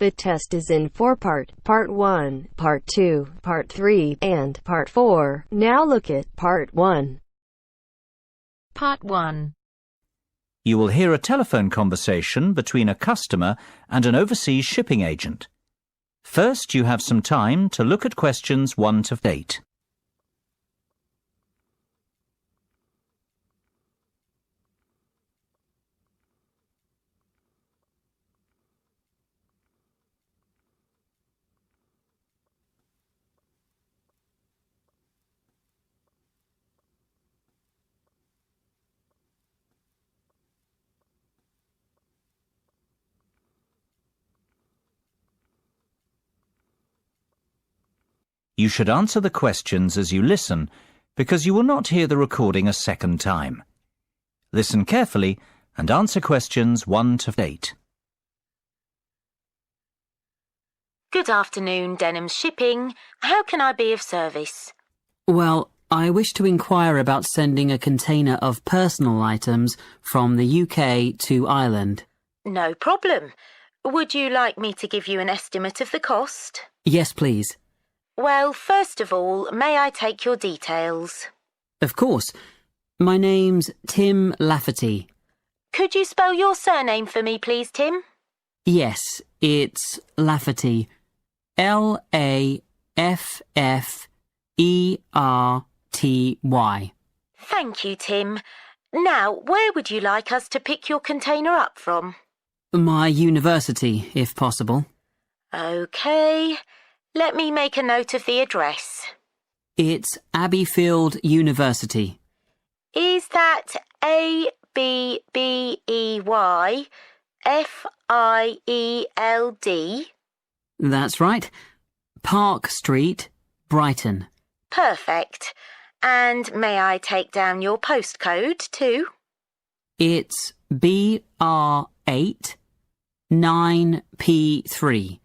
The test is in 4-part, Part 1, Part 2, Part 3, and Part 4. Now look at Part 1. Part 1. You will hear a telephone conversation between a customer and an overseas shipping agent. First, you have some time to look at questions 1 to 8. You should answer the questions as you listen, because you will not hear the recording a second time. Listen carefully and answer questions 1 to 8. Good afternoon, Denham's Shipping. How can I be of service? Well, I wish to inquire about sending a container of personal items from the UK to Ireland. No problem. Would you like me to give you an estimate of the cost? Yes, please. Well, first of all, may I take your details? Of course. My name's Tim Lafferty. Could you spell your surname for me, please, Tim? Yes, it's Lafferty. L-A-F-F-E-R-T-Y. Thank you, Tim. Now, where would you like us to pick your container up from? My university, if possible. OK. Let me make a note of the address. It's Abbeyfield University. Is that A-B-B-E-Y-F-I-E-L-D? That's right. Park Street, Brighton. Perfect. And may I take down your postcode too? It's BR8 9P3.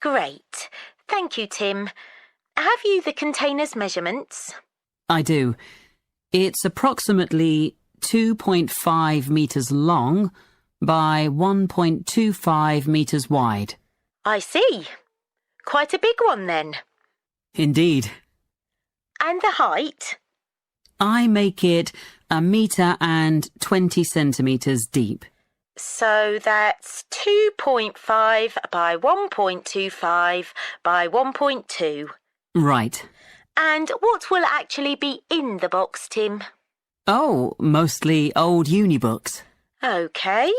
Great. Thank you, Tim. Have you the container's measurements? I do. It's approximately 2.5 metres long by 1.25 metres wide. I see. Quite a big one then. Indeed. And the height? I make it 1.20 metres deep. So that's 2.5 by 1.25 by 1.2. Right. And what will actually be in the box, Tim? Oh, mostly old uni books. OK.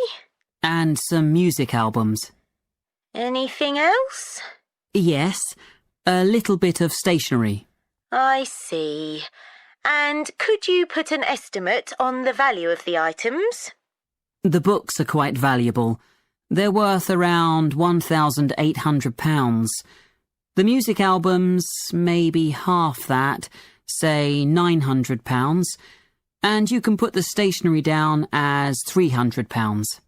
And some music albums. Anything else? Yes, a little bit of stationery. I see. And could you put an estimate on the value of the items? The books are quite valuable. They're worth around £1,800. The music albums, maybe half that, say £900. And you can put the stationery down as £300.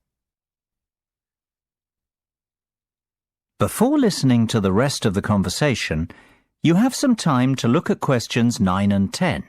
Before listening to the rest of the conversation, you have some time to look at questions 9 and 10.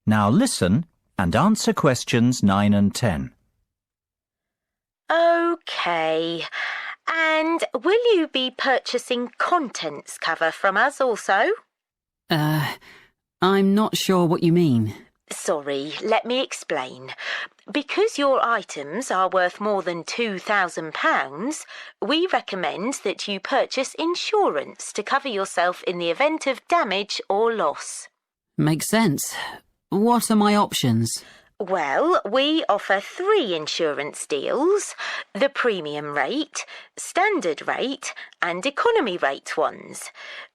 Now listen and answer questions 9 and 10. OK. And will you be purchasing contents cover from us also? I'm not sure what you mean. Sorry, let me explain. Because your items are worth more than £2,000, we recommend that you purchase insurance to cover yourself in the event of damage or loss. Makes sense. What are my options? Well, we offer 3 insurance deals: the premium rate, standard rate, and economy rate ones.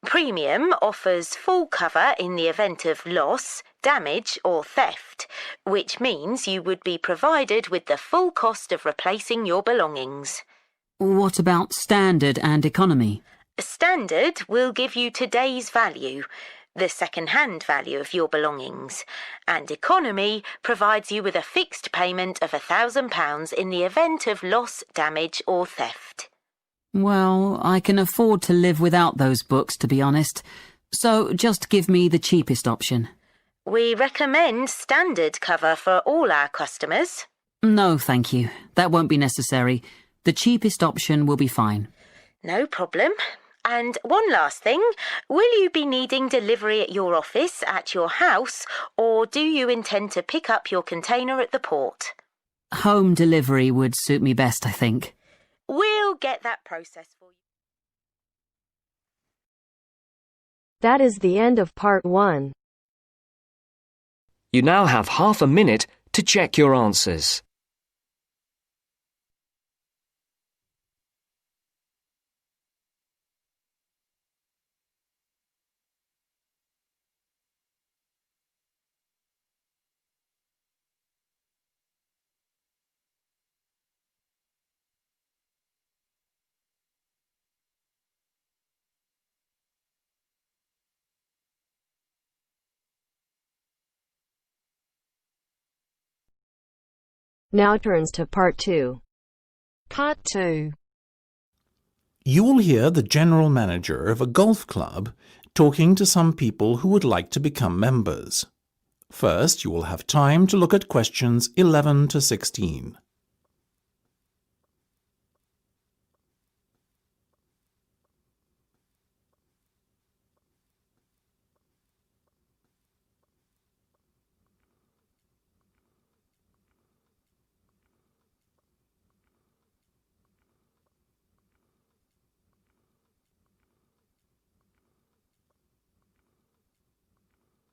Premium offers full cover in the event of loss, damage or theft, which means you would be provided with the full cost of replacing your belongings. What about standard and economy? Standard will give you today's value, the second-hand value of your belongings, and economy provides you with a fixed payment of £1,000 in the event of loss, damage or theft. Well, I can afford to live without those books, to be honest, so just give me the cheapest option. We recommend standard cover for all our customers. No, thank you. That won't be necessary. The cheapest option will be fine. No problem. And one last thing, will you be needing delivery at your office, at your house, or do you intend to pick up your container at the port? Home delivery would suit me best, I think. We'll get that process for you. That is the end of part 1. You now have half a minute to check your answers. Now turns to part 2. Part 2. You will hear the general manager of a golf club talking to some people who would like to become members. First, you will have time to look at questions 11 to 16.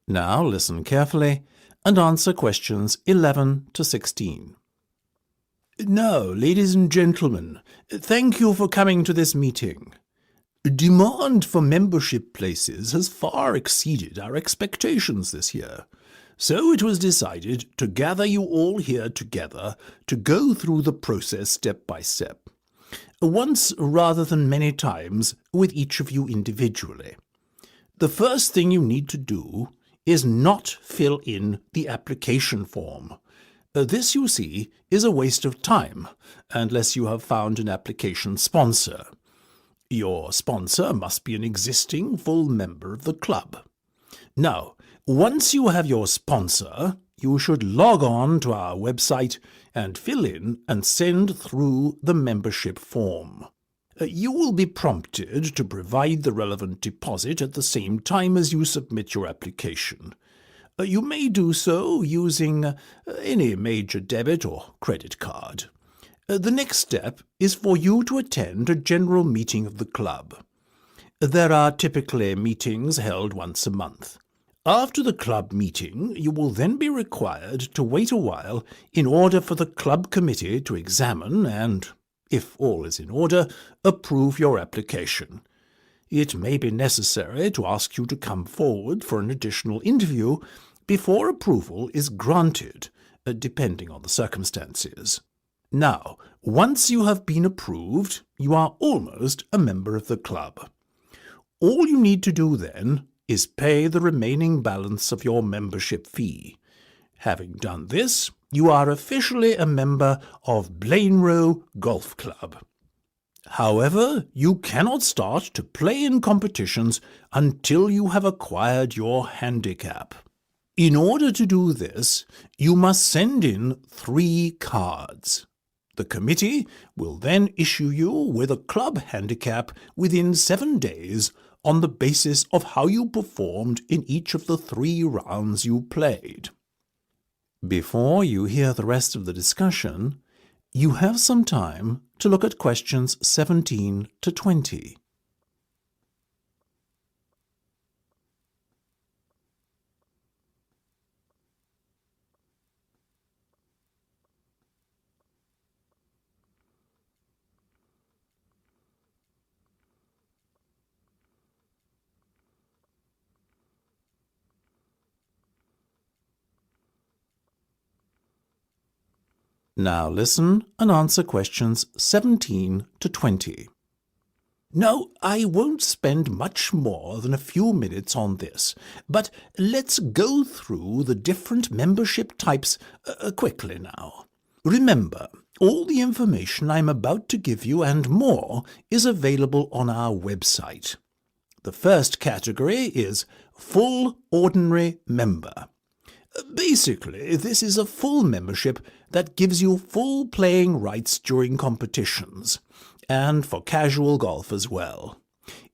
Now listen carefully and answer questions 11 to 16. Now, ladies and gentlemen, thank you for coming to this meeting. Demand for membership places has far exceeded our expectations this year, so it was decided to gather you all here together to go through the process step by step, once rather than many times with each of you individually. The first thing you need to do is not fill in the application form. This, you see, is a waste of time, unless you have found an application sponsor. Your sponsor must be an existing full member of the club. Now, once you have your sponsor, you should log on to our website and fill in and send through the membership form. You will be prompted to provide the relevant deposit at the same time as you submit your application. You may do so using any major debit or credit card. The next step is for you to attend a general meeting of the club. There are typically meetings held once a month. After the club meeting, you will then be required to wait a while in order for the club committee to examine and, if all is in order, approve your application. It may be necessary to ask you to come forward for an additional interview before approval is granted, depending on the circumstances. Now, once you have been approved, you are almost a member of the club. All you need to do then is pay the remaining balance of your membership fee. Having done this, you are officially a member of Blainrow Golf Club. However, you cannot start to play in competitions until you have acquired your handicap. In order to do this, you must send in 3 cards. The committee will then issue you with a club handicap within 7 days on the basis of how you performed in each of the 3 rounds you played. Before you hear the rest of the discussion, you have some time to look at questions 17 to 20. Now listen and answer questions 17 to 20. Now, I won't spend much more than a few minutes on this, but let's go through the different membership types quickly now. Remember, all the information I'm about to give you and more is available on our website. The first category is Full Ordinary Member. Basically, this is a full membership that gives you full playing rights during competitions, and for casual golf as well.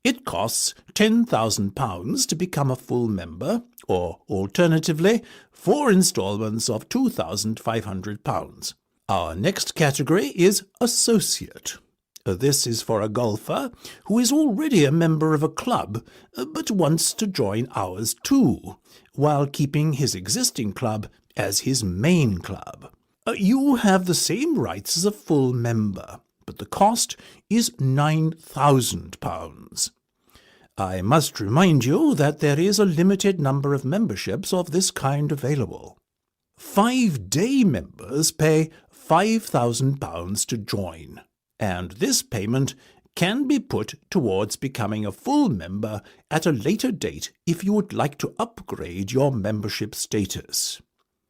It costs £10,000 to become a full member, or alternatively, 4 instalments of £2,500. Our next category is Associate. This is for a golfer who is already a member of a club but wants to join ours too, while keeping his existing club as his main club. You have the same rights as a full member, but the cost is £9,000. I must remind you that there is a limited number of memberships of this kind available. 5-day members pay £5,000 to join, and this payment can be put towards becoming a full member at a later date if you would like to upgrade your membership status.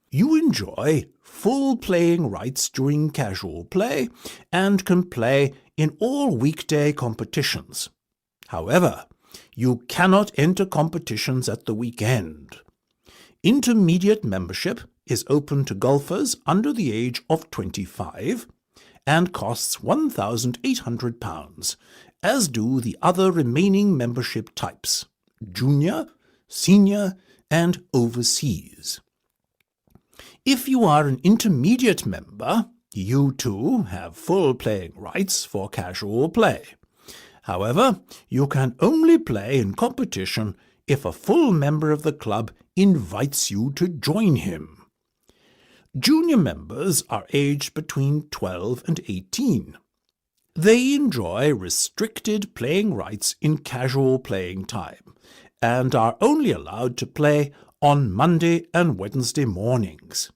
You enjoy full playing rights during casual play and can play in all weekday competitions. However, you cannot enter competitions at the weekend. Intermediate membership is open to golfers under the age of 25 and costs £1,800, as do the other remaining membership types: junior, senior, and overseas. If you are an intermediate member, you too have full playing rights for casual play. However, you can only play in competition if a full member of the club invites you to join him. Junior members are aged between 12 and 18. They enjoy restricted playing rights in casual playing time and are only allowed to play on Monday and Wednesday mornings.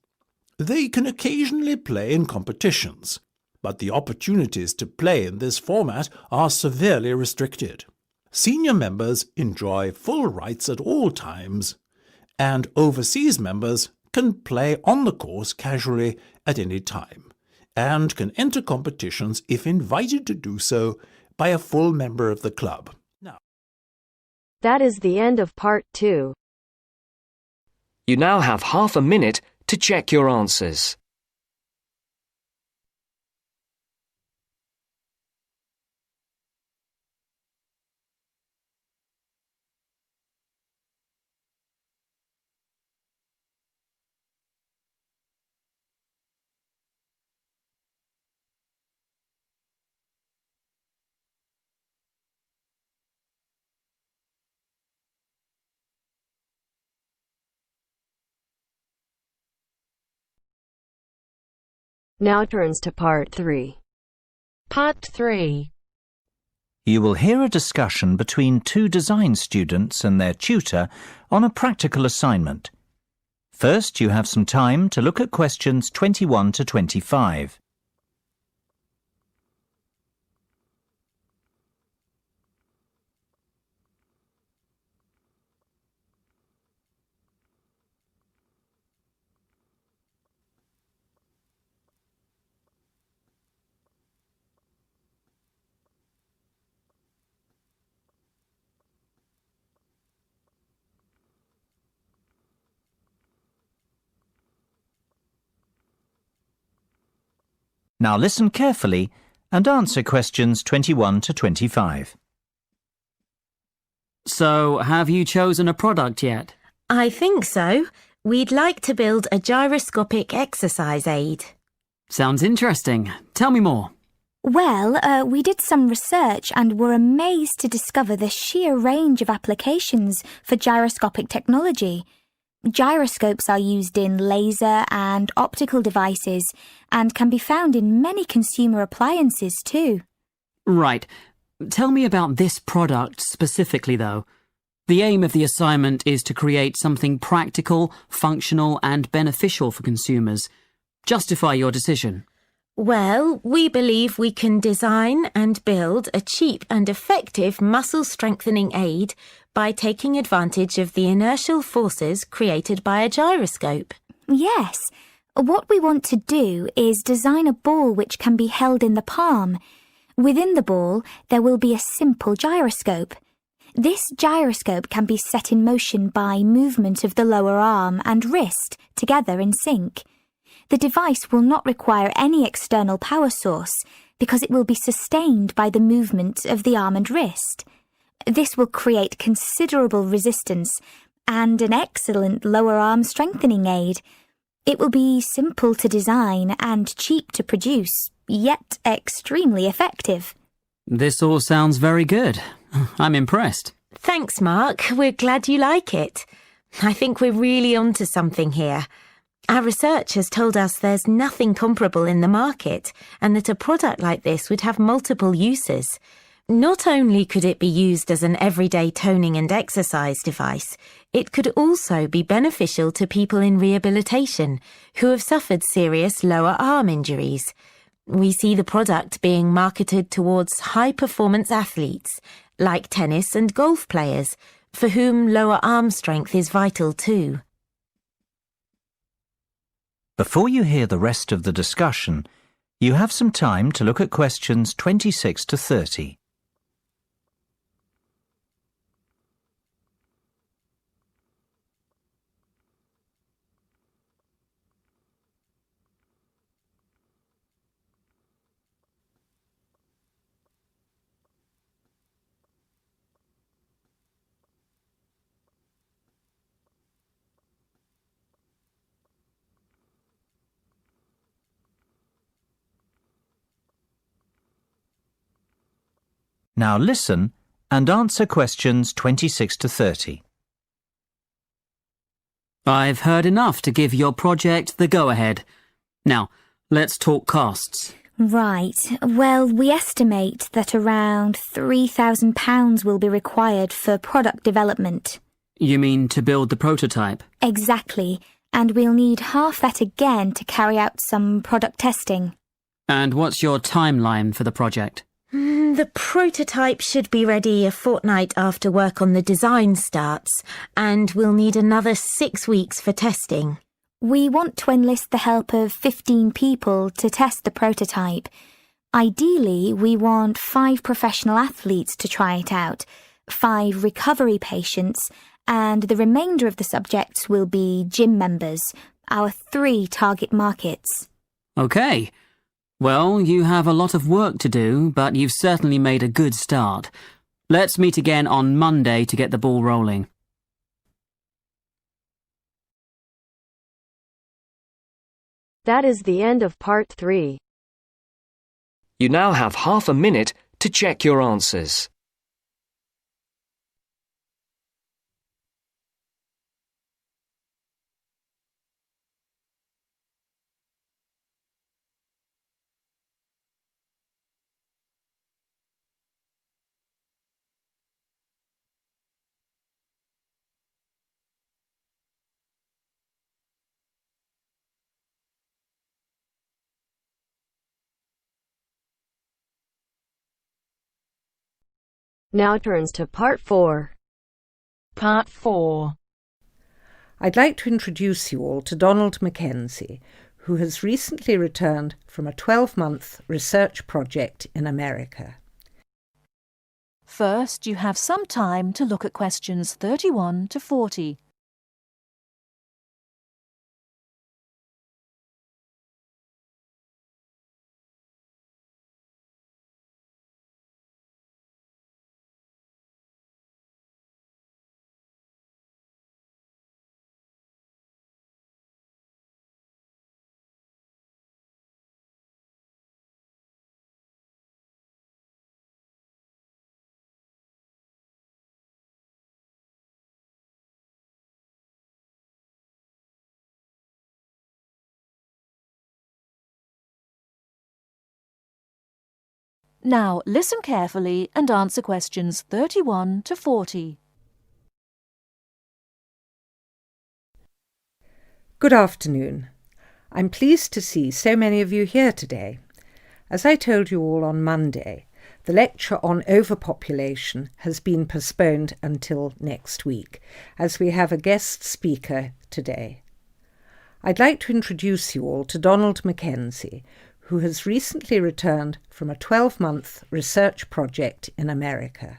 They can occasionally play in competitions, but the opportunities to play in this format are severely restricted. Senior members enjoy full rights at all times, and overseas members can play on the course casually at any time, and can enter competitions if invited to do so by a full member of the club. That is the end of part 2. You now have half a minute to check your answers. Now turns to part 3. Part 3. You will hear a discussion between 2 design students and their tutor on a practical assignment. First, you have some time to look at questions 21 to 25. Now listen carefully and answer questions 21 to 25. So, have you chosen a product yet? I think so. We'd like to build a gyroscopic exercise aid. Sounds interesting. Tell me more. Well, we did some research and were amazed to discover the sheer range of applications for gyroscopic technology. Gyroscopes are used in laser and optical devices and can be found in many consumer appliances too. Right. Tell me about this product specifically, though. The aim of the assignment is to create something practical, functional, and beneficial for consumers. Justify your decision. Well, we believe we can design and build a cheap and effective muscle strengthening aid by taking advantage of the inertial forces created by a gyroscope. Yes. What we want to do is design a ball which can be held in the palm. Within the ball, there will be a simple gyroscope. This gyroscope can be set in motion by movement of the lower arm and wrist together in sync. The device will not require any external power source because it will be sustained by the movement of the arm and wrist. This will create considerable resistance and an excellent lower arm strengthening aid. It will be simple to design and cheap to produce, yet extremely effective. This all sounds very good. I'm impressed. Thanks, Mark. We're glad you like it. I think we're really onto something here. Our research has told us there's nothing comparable in the market and that a product like this would have multiple uses. Not only could it be used as an everyday toning and exercise device, it could also be beneficial to people in rehabilitation who have suffered serious lower arm injuries. We see the product being marketed towards high-performance athletes, like tennis and golf players, for whom lower arm strength is vital too. Before you hear the rest of the discussion, you have some time to look at questions 26 to 30. Now listen and answer questions 26 to 30. I've heard enough to give your project the go-ahead. Now, let's talk costs. Right. Well, we estimate that around £3,000 will be required for product development. You mean to build the prototype? Exactly. And we'll need half that again to carry out some product testing. And what's your timeline for the project? The prototype should be ready a fortnight after work on the design starts, and we'll need another 6 weeks for testing. We want to enlist the help of 15 people to test the prototype. Ideally, we want 5 professional athletes to try it out, 5 recovery patients, and the remainder of the subjects will be gym members, our 3 target markets. Okay. Well, you have a lot of work to do, but you've certainly made a good start. Let's meet again on Monday to get the ball rolling. That is the end of part 3. You now have half a minute to check your answers. Now turns to part 4. Part 4. I'd like to introduce you all to Donald Mackenzie, who has recently returned from a 12-month research project in America. First, you have some time to look at questions 31 to 40. Now, listen carefully and answer questions 31 to 40. Good afternoon. I'm pleased to see so many of you here today. As I told you all on Monday, the lecture on overpopulation has been postponed until next week, as we have a guest speaker today. I'd like to introduce you all to Donald Mackenzie, who has recently returned from a 12-month research project in America.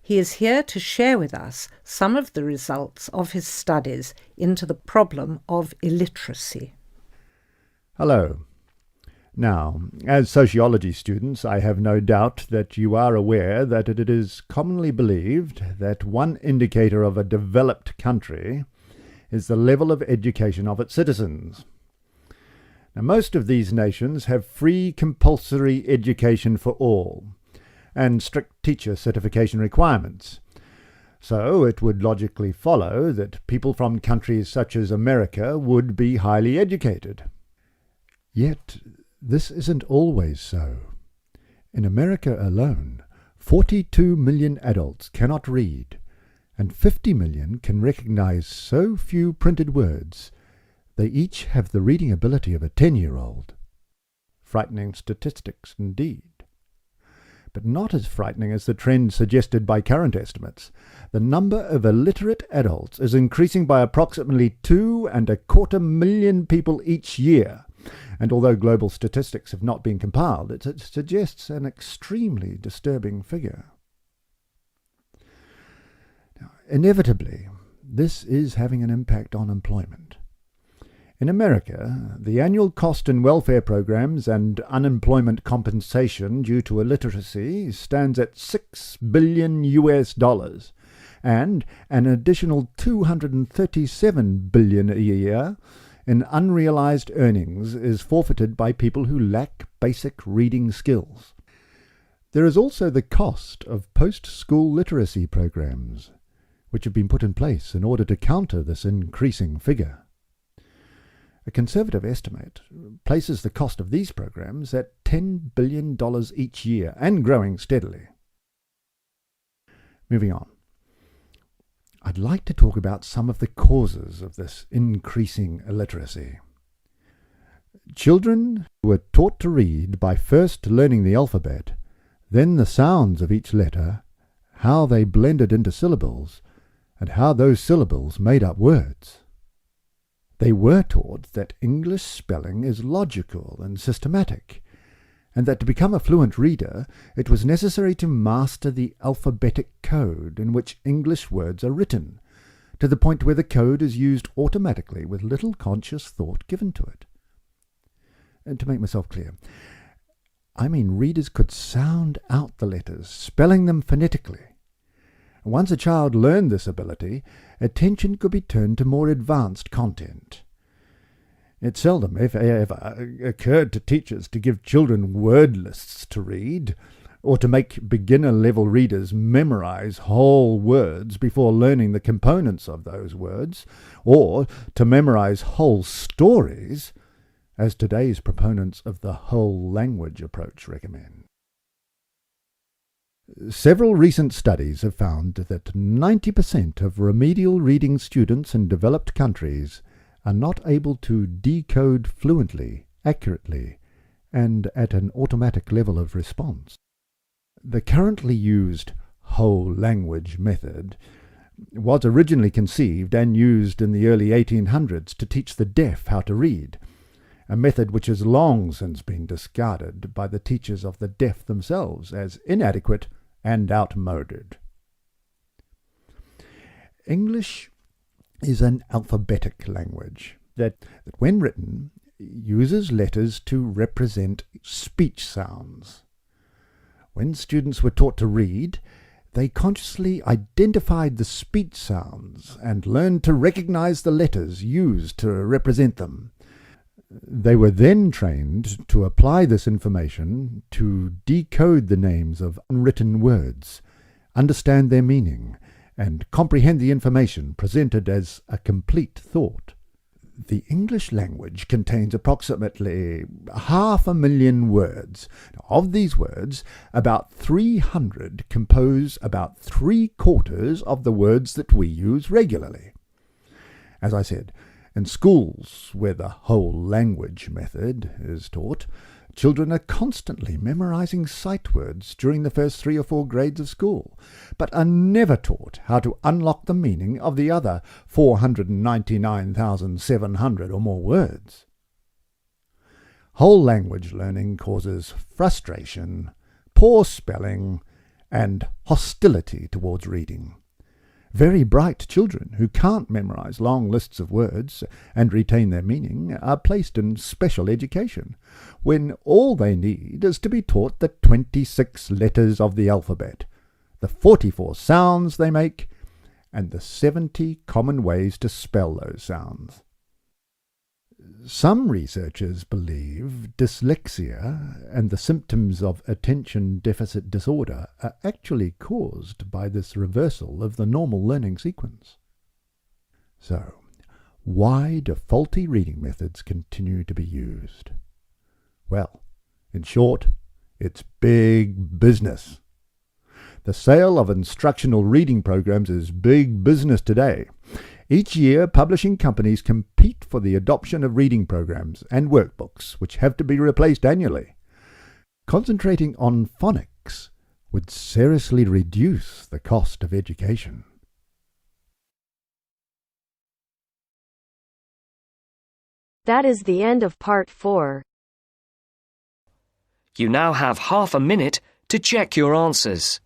He is here to share with us some of the results of his studies into the problem of illiteracy. Hello. Now, as sociology students, I have no doubt that you are aware that it is commonly believed that one indicator of a developed country is the level of education of its citizens. Now, most of these nations have free compulsory education for all, and strict teacher certification requirements. So it would logically follow that people from countries such as America would be highly educated. Yet this isn't always so. In America alone, 42 million adults cannot read, and 50 million can recognize so few printed words they each have the reading ability of a 10-year-old. Frightening statistics indeed. But not as frightening as the trend suggested by current estimates. The number of illiterate adults is increasing by approximately 2.25 million people each year, and although global statistics have not been compiled, it suggests an extremely disturbing figure. Now, inevitably, this is having an impact on employment. In America, the annual cost in welfare programs and unemployment compensation due to illiteracy stands at $6 billion, and an additional $237 billion a year in unrealized earnings is forfeited by people who lack basic reading skills. There is also the cost of post-school literacy programs, which have been put in place in order to counter this increasing figure. A conservative estimate places the cost of these programs at $10 billion each year and growing steadily. Moving on. I'd like to talk about some of the causes of this increasing illiteracy. Children were taught to read by first learning the alphabet, then the sounds of each letter, how they blended into syllables, and how those syllables made up words. They were taught that English spelling is logical and systematic, and that to become a fluent reader it was necessary to master the alphabetic code in which English words are written, to the point where the code is used automatically with little conscious thought given to it. And to make myself clear, I mean readers could sound out the letters, spelling them phonetically. Once a child learned this ability, attention could be turned to more advanced content. It seldom, if ever, occurred to teachers to give children word lists to read, or to make beginner-level readers memorize whole words before learning the components of those words, or to memorize whole stories, as today's proponents of the whole language approach recommend. Several recent studies have found that 90% of remedial reading students in developed countries are not able to decode fluently, accurately, and at an automatic level of response. The currently used whole language method was originally conceived and used in the early 1800s to teach the deaf how to read, a method which has long since been discarded by the teachers of the deaf themselves as inadequate and outmoded. English is an alphabetic language that when written, uses letters to represent speech sounds. When students were taught to read, they consciously identified the speech sounds and learned to recognize the letters used to represent them. They were then trained to apply this information to decode the names of unwritten words, understand their meaning, and comprehend the information presented as a complete thought. The English language contains approximately 500,000 words. Of these words, about 300 compose about 3/4 of the words that we use regularly. As I said, In schools where the whole language method is taught, children are constantly memorizing sight words during the first 3 or 4 grades of school, but are never taught how to unlock the meaning of the other 499,700 or more words. Whole language learning causes frustration, poor spelling, and hostility towards reading. Very bright children who can't memorize long lists of words and retain their meaning are placed in special education, when all they need is to be taught the 26 letters of the alphabet, the 44 sounds they make, and the 70 common ways to spell those sounds. Some researchers believe dyslexia and the symptoms of attention deficit disorder are actually caused by this reversal of the normal learning sequence. So, why do faulty reading methods continue to be used? Well, in short, it's big business. The sale of instructional reading programs is big business today. Each year, publishing companies compete for the adoption of reading programs and workbooks, which have to be replaced annually. Concentrating on phonics would seriously reduce the cost of education. That is the end of Part 4. You now have half a minute to check your answers.